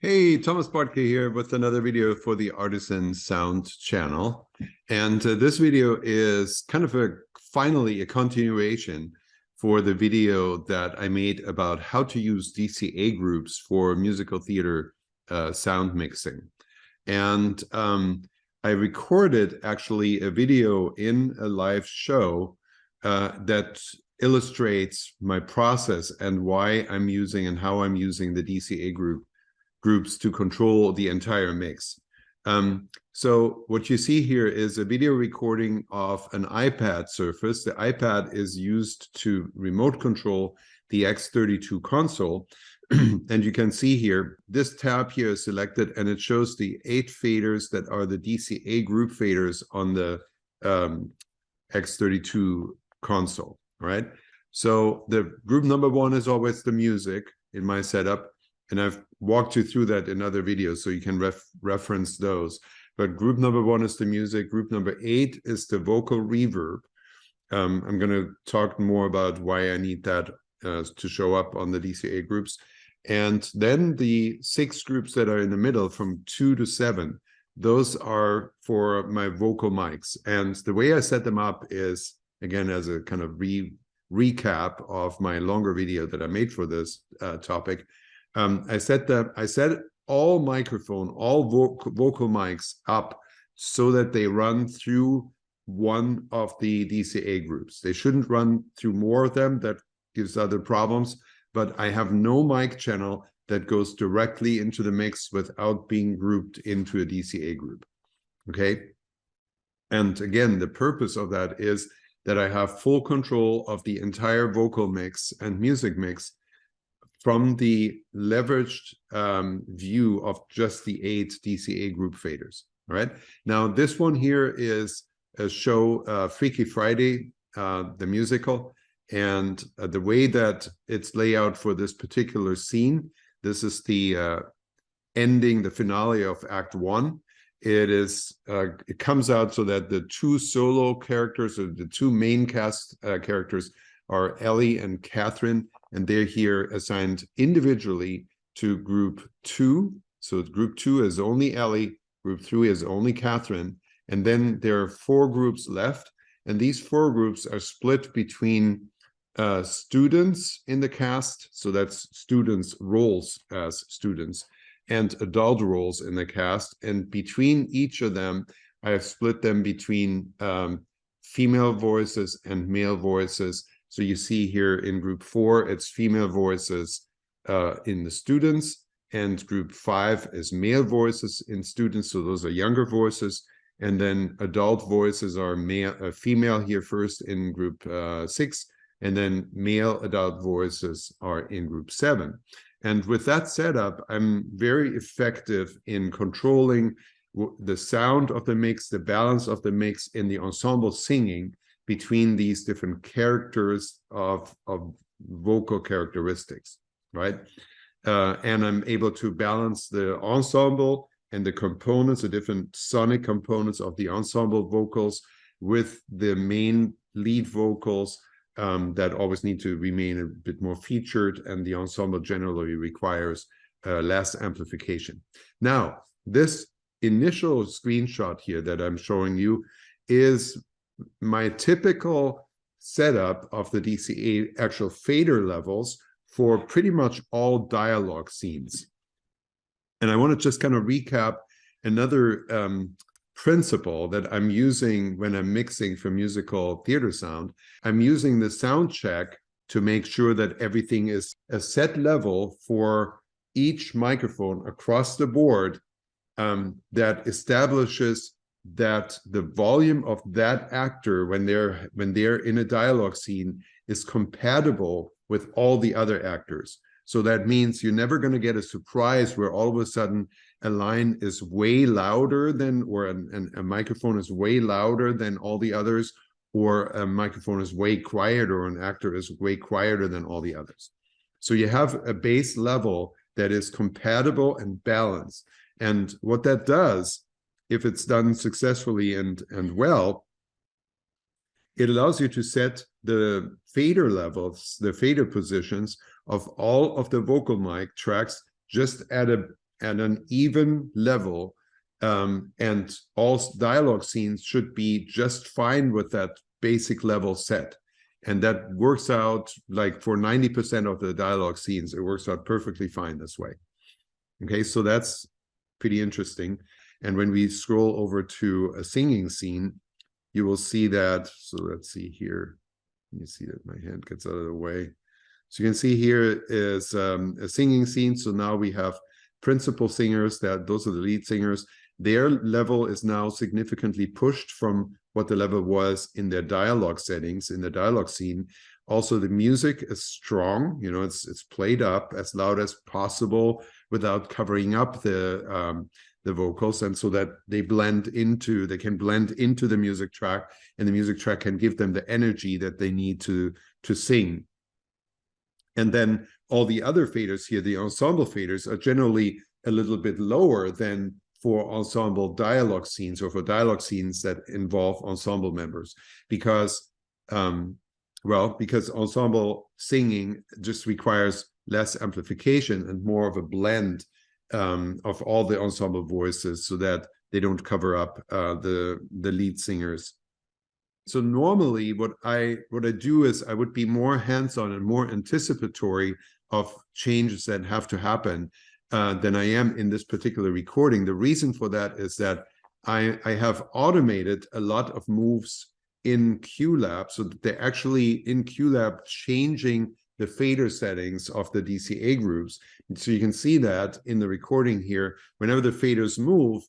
Hey, Thomas Bartke here with another video for the Artisan Sound channel. And this video is kind of finally a continuation for the video that I made about how to use DCA groups for musical theater sound mixing. And I recorded actually a video in a live show that illustrates my process and why I'm using and how I'm using the DCA groups to control the entire mix. So what you see here is a video recording of an iPad surface. The iPad is used to remote control the X32 console. And you can see here, this tab here is selected and it shows the 8 faders that are the DCA group faders on the X32 console, right? So the group number 1 is always the music in my setup. And I've walked you through that in other videos, so you can reference those. But group number 1 is the music. Group number 8 is the vocal reverb. I'm going to talk more about why I need that to show up on the DCA groups. And then the 6 groups that are in the middle from 2 to 7, those are for my vocal mics. And the way I set them up is, again, as a kind of recap of my longer video that I made for this topic. I set all vocal mics up so that they run through one of the DCA groups. They shouldn't run through more of them. That gives other problems. But I have no mic channel that goes directly into the mix without being grouped into a DCA group. Okay. And again, the purpose of that is that I have full control of the entire vocal mix and music mix from the leveraged view of just the 8 DCA group faders. All right. Now, this one here is a show, Freaky Friday, the musical. And the way that it's laid out for this particular scene, this is the ending, the finale of Act 1. It comes out so that the 2 solo characters, or the 2 main cast characters, are Ellie and Catherine, and they're here assigned individually to group 2. So group 2 is only Ellie, group 3 is only Catherine, and then there are 4 groups left, and these 4 groups are split between students in the cast, so that's students' roles as students, and adult roles in the cast, and between each of them, I have split them between female voices and male voices. So you see here in group 4, it's female voices in the students, and group 5 is male voices in students, so those are younger voices, and then adult voices are female here first in group 6, and then male adult voices are in group 7. And with that setup, I'm very effective in controlling the sound of the mix, the balance of the mix in the ensemble singing between these different characters of vocal characteristics, right? And I'm able to balance the ensemble and the components, the different sonic components of the ensemble vocals with the main lead vocals that always need to remain a bit more featured, and the ensemble generally requires less amplification. Now, this initial screenshot here that I'm showing you is my typical setup of the DCA actual fader levels for pretty much all dialogue scenes. And I want to just kind of recap another principle that I'm using when I'm mixing for musical theater sound. I'm using the sound check to make sure that everything is a set level for each microphone across the board that establishes that the volume of that actor when they're in a dialogue scene is compatible with all the other actors. So that means you're never going to get a surprise where all of a sudden a line is way louder than, or a microphone is way louder than all the others, or a microphone is way quieter, or an actor is way quieter than all the others. So you have a base level that is compatible and balanced. And what that does, if it's done successfully and well, it allows you to set the fader levels, the fader positions of all of the vocal mic tracks just at at an even level, and all dialogue scenes should be just fine with that basic level set. And that works out, like for 90% of the dialogue scenes, it works out perfectly fine this way. Okay, so that's pretty interesting. And when we scroll over to a singing scene, you will see that. So let's see here. You see that my hand gets out of the way. So you can see here is a singing scene. So now we have principal singers, those are the lead singers. Their level is now significantly pushed from what the level was in their dialogue settings, in the dialogue scene. Also, the music is strong, you know, it's played up as loud as possible without covering up the vocals, and so that they can blend into the music track, and the music track can give them the energy that they need to sing. And then all the other faders here, the ensemble faders, are generally a little bit lower than for ensemble dialogue scenes, or for dialogue scenes that involve ensemble members, because because ensemble singing just requires less amplification and more of a blend of all the ensemble voices, so that they don't cover up the lead singers. So normally what I do is I would be more hands-on and more anticipatory of changes that have to happen than I am in this particular recording. The reason for that is that I have automated a lot of moves in QLab, so that they're actually in QLab changing the fader settings of the DCA groups. And so you can see that in the recording here, whenever the faders move,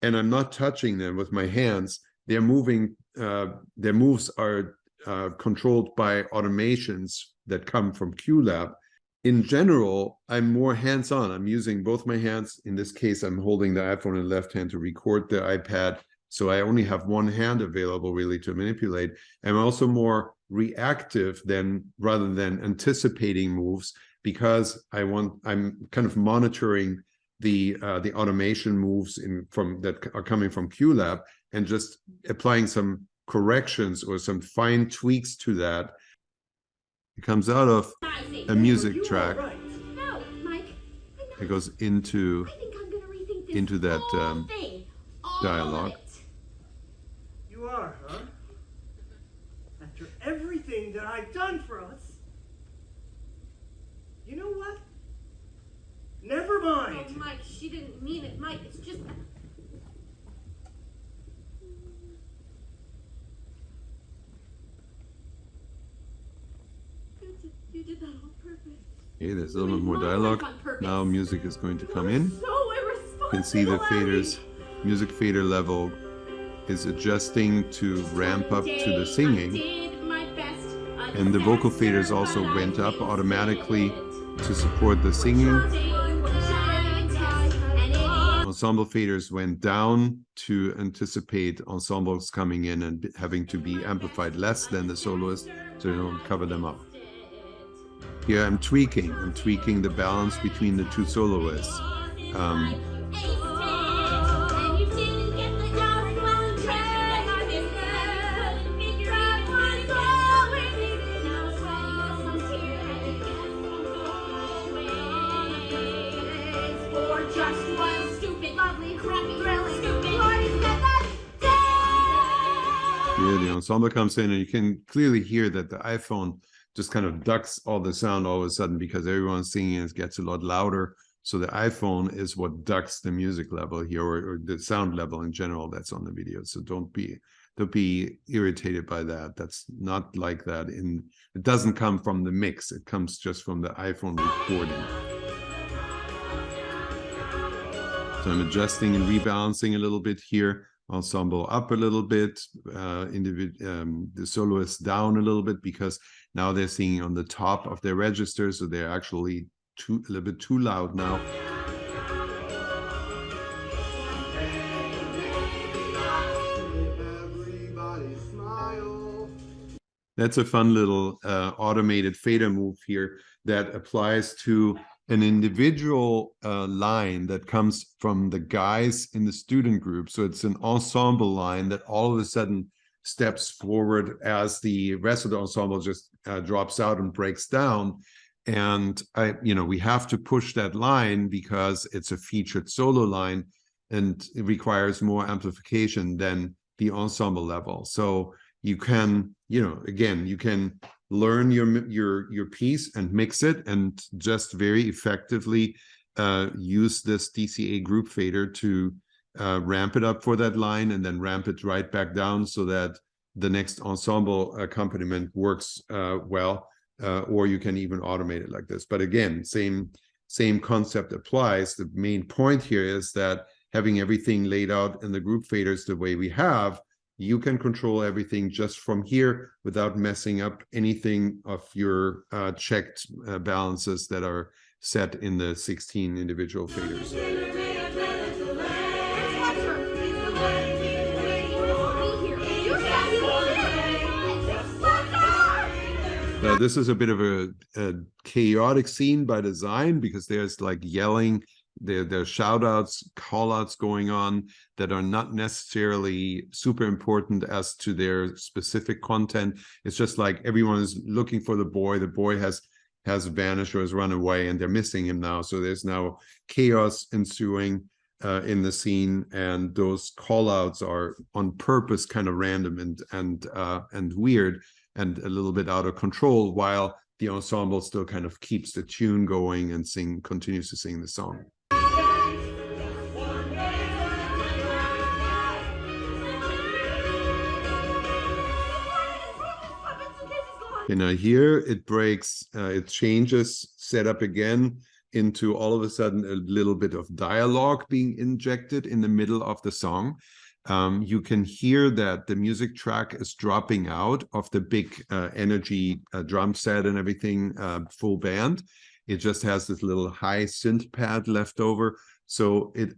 and I'm not touching them with my hands, they're moving, their moves are controlled by automations that come from QLab. In general, I'm more hands-on. I'm using both my hands. In this case, I'm holding the iPhone in the left hand to record the iPad. So I only have one hand available really to manipulate. I'm also more reactive rather than anticipating moves, because I'm kind of monitoring the automation moves that are coming from QLab, and just applying some corrections or some fine tweaks to that. It comes out of a music track. No, Mike, it goes into that dialogue. You are, huh? After everything that I've done for us, you know what? Never mind. Oh, Mike, she didn't mean it. Mike, it's just... You did that on purpose. Okay, there's a little bit more dialogue. Now music is going to come in. You can see the faders, music fader level is adjusting to ramp up to the singing. And the vocal faders also went up automatically to support the singing. Ensemble faders went down to anticipate ensembles coming in and having to be amplified less than the soloist, so you don't cover them up. Here I'm tweaking the balance between the two soloists. Here the ensemble comes in, and you can clearly hear that the iPhone just kind of ducks all the sound all of a sudden, because everyone's singing and it gets a lot louder. So the iPhone is what ducks the music level here, or the sound level in general that's on the video. So don't be irritated by that. That's not like that. It doesn't come from the mix. It comes just from the iPhone recording. So I'm adjusting and rebalancing a little bit here. Ensemble up a little bit, the soloist down a little bit, because now they're singing on the top of their register, so they're actually a little bit too loud now. That's a fun little automated fader move here that applies to an individual line that comes from the guys in the student group. So it's an ensemble line that all of a sudden steps forward as the rest of the ensemble just drops out and breaks down. And we have to push that line because it's a featured solo line and it requires more amplification than the ensemble level. So you can, again, you can learn your piece and mix it and just very effectively use this DCA group fader to ramp it up for that line and then ramp it right back down so that the next ensemble accompaniment works well. Or you can even automate it like this. But again, same concept applies. The main point here is that having everything laid out in the group faders the way we have, you can control everything just from here without messing up anything of your checked balances that are set in the 16 individual faders. This is a bit of a chaotic scene by design because there's like yelling, there's shout outs, call outs going on that are not necessarily super important as to their specific content. It's just like everyone is looking for the boy. The boy has vanished or has run away and they're missing him now. So there's now chaos ensuing in the scene, and those call outs are on purpose kind of random and weird and a little bit out of control, while the ensemble still kind of keeps the tune going and continues to sing the song. And now here it breaks, it changes setup again into all of a sudden a little bit of dialogue being injected in the middle of the song. You can hear that the music track is dropping out of the big energy drum set and everything, full band. It just has this little high synth pad left over. So it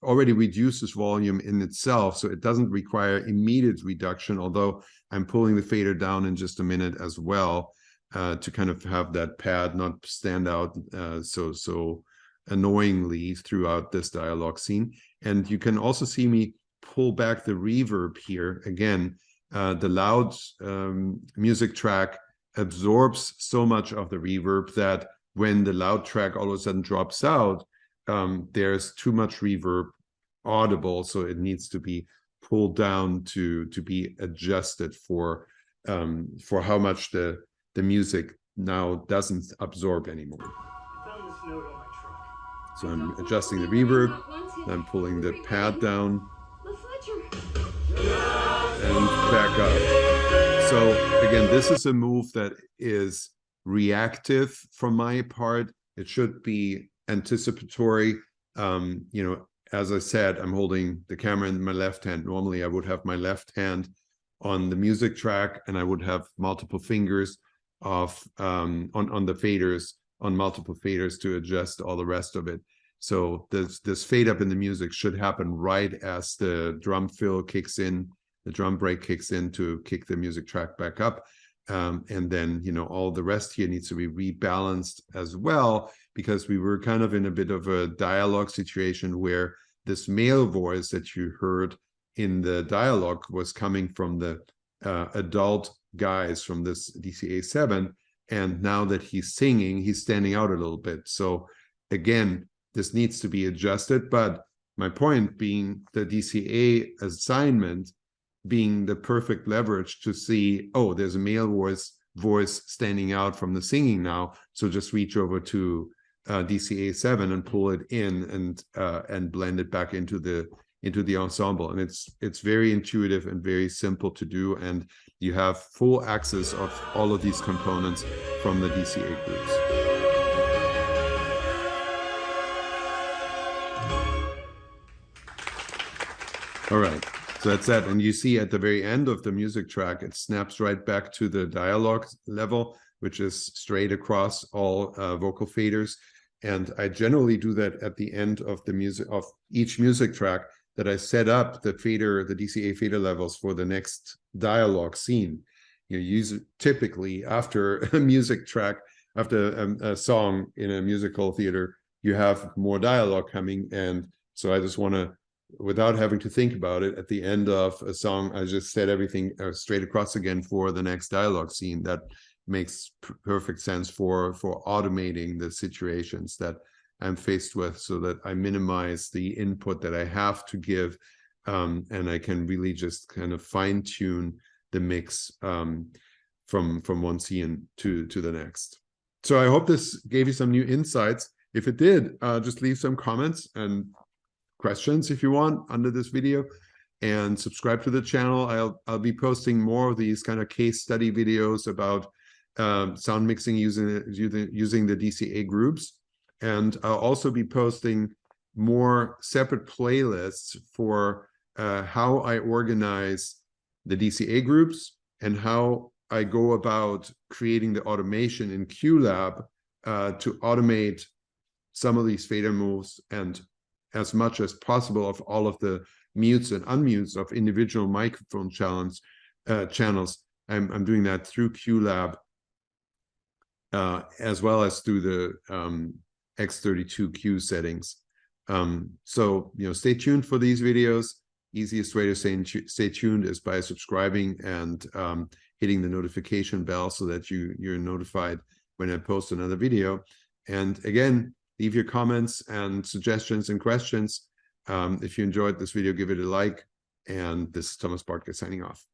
already reduces volume in itself. So it doesn't require immediate reduction, although I'm pulling the fader down in just a minute as well to kind of have that pad not stand out so annoyingly throughout this dialogue scene. And you can also see me pull back the reverb here. Again, the loud music track absorbs so much of the reverb that when the loud track all of a sudden drops out, there's too much reverb audible. So it needs to be pulled down to be adjusted for how much the music now doesn't absorb anymore. I found this note on my truck. So I'm adjusting the reverb, I'm pulling the pad down and back up. So again, this is a move that is reactive from my part. It should be anticipatory. As I said, I'm holding the camera in my left hand. Normally I would have my left hand on the music track and I would have multiple fingers of on the faders, on multiple faders to adjust all the rest of it. So this fade up in the music should happen right as the drum fill kicks in, the drum break kicks in to kick the music track back up. And then, all the rest here needs to be rebalanced as well, because we were kind of in a bit of a dialogue situation where this male voice that you heard in the dialogue was coming from the adult guys from this DCA 7. And now that he's singing, he's standing out a little bit. So again, this needs to be adjusted. But my point being the DCA assignment being the perfect leverage to see, oh, there's a male voice standing out from the singing now. So just reach over to DCA 7 and pull it in and blend it back into the ensemble. And it's very intuitive and very simple to do. And you have full access of all of these components from the DCA groups. All right. So that's that. And you see at the very end of the music track, it snaps right back to the dialogue level, which is straight across all vocal faders. And I generally do that at the end of the music of each music track, that I set up the DCA fader levels for the next dialogue scene. You use it typically after a music track, after a song in a musical theater, you have more dialogue coming. And so I just want to, without having to think about it, at the end of a song, I just set everything straight across again for the next dialogue scene. That makes perfect sense for automating the situations that I'm faced with, so that I minimize the input that I have to give, and I can really just kind of fine tune the mix from one scene to the next. So I hope this gave you some new insights. If it did, just leave some comments and questions if you want under this video, and subscribe to the channel. I'll be posting more of these kind of case study videos about sound mixing using the DCA groups, and I'll also be posting more separate playlists for how I organize the DCA groups and how I go about creating the automation in QLab to automate some of these fader moves, and as much as possible of all of the mutes and unmutes of individual microphone channels. I'm doing that through QLab, as well as through the X32Q settings. So, stay tuned for these videos. Easiest way to stay tuned is by subscribing and hitting the notification bell so that you're notified when I post another video. And again, leave your comments and suggestions and questions. If you enjoyed this video, give it a like. And this is Thomas Bartke signing off.